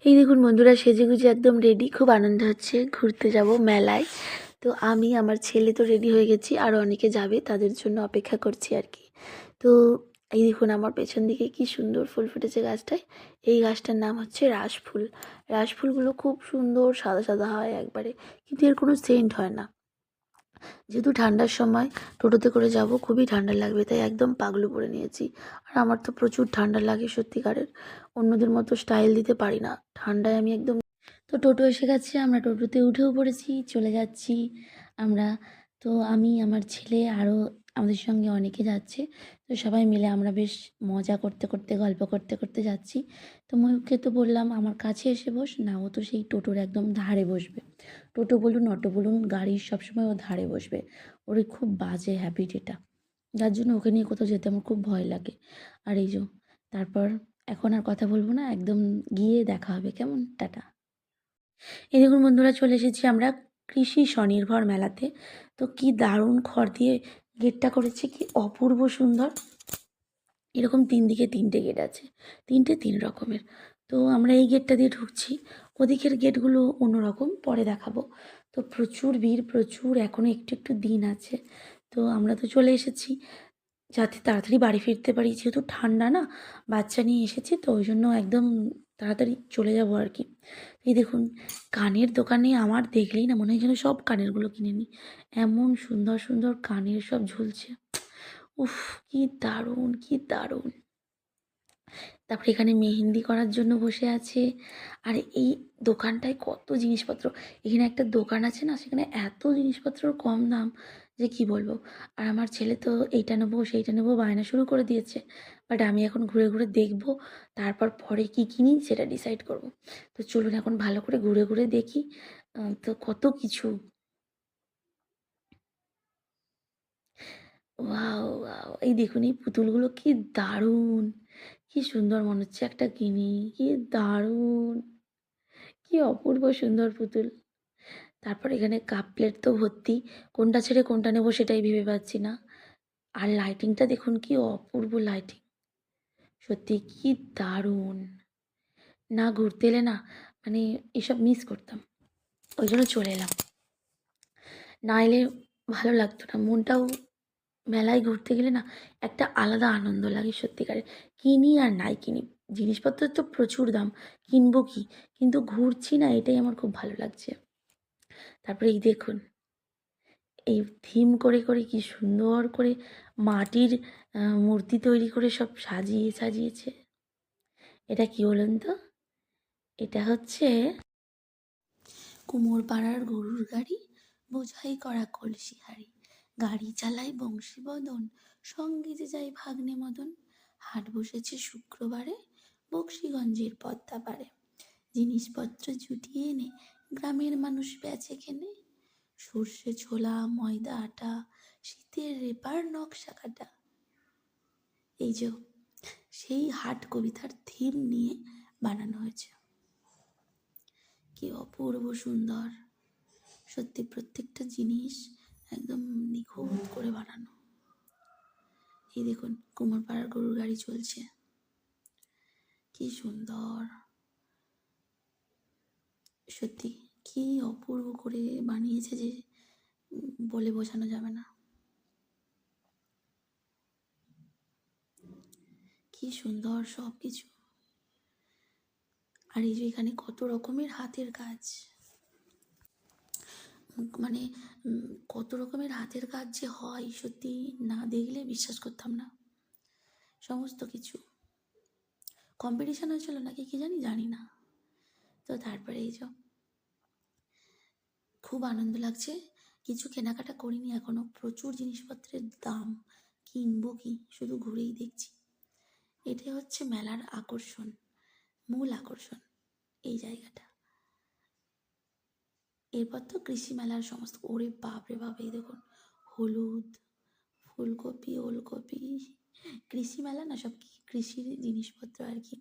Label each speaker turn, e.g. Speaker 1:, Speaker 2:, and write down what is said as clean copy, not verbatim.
Speaker 1: এই দেখুন বন্ধুরা, সেজেগুজে একদম রেডি, খুব আনন্দ হচ্ছে, ঘুরতে যাব মেলায়। তো আমি, আমার ছেলে তো রেডি হয়ে গেছি, আরও অনেকে যাবে, তাদের জন্য অপেক্ষা করছি আর কি। তো এই দেখুন আমার পেছন দিকে কি সুন্দর ফুল ফুটেছে গাছটায়। এই গাছটার নাম হচ্ছে রাসফুল। রাসফুলগুলো খুব সুন্দর সাদা সাদা হয় একবারে, কিন্তু এর কোনো সেন্ট হয় না। যেহেতু ঠান্ডার সময় টোটোতে করে যাব, খুবই ঠান্ডা লাগবে, তাই একদম পাগলু পরে নিয়েছি। আর আমার তো প্রচুর ঠান্ডা লাগে সত্যিকারের, অন্যদের মতো স্টাইল দিতে পারি না ঠান্ডায় আমি একদম। তো টোটো এসে গেছে, আমরা টোটোতে উঠেও পড়েছি, চলে যাচ্ছি আমরা। তো আমি, আমার ছেলে, আরও আমাদের সঙ্গে অনেকে যাচ্ছে। তো সবাই মিলে আমরা বেশ মজা করতে করতে, গল্প করতে করতে যাচ্ছি। তো ময়ূরকে তো বললাম আমার কাছে এসে বস, না ও তো সেই টোটোর একদম ধারে বসবে। টোটো বলুন, অটো বলুন, গাড়ির সবসময় ও ধারে বসবে। ওর খুব বাজে হ্যাবিট এটা, যার জন্য ওকে নিয়ে কোথাও যেতে আমার খুব ভয় লাগে। আর এই যে, তারপর এখন আর কথা বলবো না, একদম গিয়ে দেখা হবে, কেমন? টাটা। এই দেখুন বন্ধুরা, চলে এসেছি আমরা কৃষি স্বনির্ভর মেলাতে। তো কি দারুণ খড় দিয়ে গেটটা করেছে, কি অপূর্ব সুন্দর। এরকম 3 দিকে 3টে গেট আছে, 3টে 3 রকমের। তো আমরা এই গেটটা দিয়ে ঢুকছি, ওদিকের গেটগুলো অন্যরকম, পরে দেখাবো। তো প্রচুর ভিড়, প্রচুর, এখনও একটু একটু দিন আছে। তো আমরা তো চলে এসেছি, যাতে তাড়াতাড়ি বাড়ি ফিরতে পারি, যেহেতু ঠান্ডা না, বাচ্চা নিয়ে এসেছি, তো ওই জন্য একদম তাড়াতাড়ি চলে যাব আর কি। এই দেখুন, কানের দোকানে আমার দেখলেই না মনে হয় যেন সব কানেরগুলো কিনে নিই, এমন সুন্দর সুন্দর কানের সব ঝুলছে। উফ, কি দারুণ, কি দারুণ। তারপরে এখানে মেহেন্দি করার জন্য বসে আছে। আর এই দোকানটায় কত জিনিসপত্র, এখানে একটা দোকান আছে না, সেখানে এত জিনিসপত্রর কম দাম যে কি বলবো। আর আমার ছেলে তো এইটা নেবো সেইটা নেবো বায়না শুরু করে দিয়েছে। বাট আমি এখন ঘুরে ঘুরে দেখবো, তারপর পরে কি কিনি সেটা ডিসাইড করব। তো চলুন এখন ভালো করে ঘুরে ঘুরে দেখি। তো কত কিছু, ওয়াও ওয়াও, এই দেখুন এই পুতুলগুলো কি দারুণ, কি সুন্দর, মনে হচ্ছে একটা কিনি, কি দারুণ, কি অপূর্ব সুন্দর পুতুল। তারপর এখানে কাপ প্লেট তো ভর্তি, কোনটা ছেড়ে কোনটা নেবো সেটাই ভেবে পাচ্ছি না। আর লাইটিংটা দেখুন, কি অপূর্ব লাইটিং, সত্যি কি দারুণ। না ঘুরতে এলে না, মানে এসব মিস করতাম, ওই জন্য চলে এলাম, না এলে ভালো লাগতো না মনটাও। মেলায় ঘুরতে গেলে না একটা আলাদা আনন্দ লাগে সত্যিকারের। কিনি আর নাই কিনি, জিনিসপত্রের তো প্রচুর দাম, কিনবো কি, কিন্তু ঘুরছি না, এটাই আমার খুব ভালো লাগছে। তারপরে এই দেখুন, এই থিম করে করে কি সুন্দর করে মাটির মূর্তি তৈরি করে সব সাজিয়ে সাজিয়েছে। এটা কি বলুন তো? এটা হচ্ছে কুমোরপাড়ার গরুর গাড়ি, বোঝাই করা কলসি হাঁড়ি, গাড়ি চালায় বংশীবদন, সঙ্গে যে যায় ভাগ্নে মদন। হাট বসেছে শুক্রবারে, বক্সিগঞ্জের পদ্মা পারে, জিনিসপত্র জুটিয়ে এনে গ্রামের মানুষ বেচে কেনে। সর্ষে ছোলা, ময়দা আটা, শীতের রেপার নকশা কাটা। এই যে সেই হাট কবিতার থিম নিয়ে বানানো হয়েছে, কি অপূর্ব সুন্দর, সত্যি প্রত্যেকটা জিনিস একদম নিখুঁত করে বানানো। এই দেখুন কুমোরপাড়ার গরুর গাড়ি চলছে, কি সুন্দর, সত্যি কি অপূর্ব করে বানিয়েছে যে বলে বোঝানো যাবে না, কি সুন্দর সব কিছু। আর এই যে এখানে কত রকমের হাতের কাজ, মানে কত রকমের হাতের কাজ যে হয়, সত্যি না দেখলে বিশ্বাস করতাম না। সমস্ত কিছু কম্পিটিশন হয়েছিল নাকি কি জানি, জানি না। তো তারপরে এই যে খুব আনন্দ লাগছে, কিছু কেনাকাটা করিনি এখনো, প্রচুর জিনিসপত্রের দাম, কিনবো কি, শুধু ঘুরেই দেখছি। এটাই হচ্ছে মেলার আকর্ষণ, মূল আকর্ষণ, এই জায়গাটা। এরপর তো কৃষি মেলার সমস্ত, ওরে বাপ রে বাপ, এই দেখুন হলুদ, ফুলকপি, ওলকপি, কৃষি মেলা না, সব কৃষির জিনিসপত্র আর কি।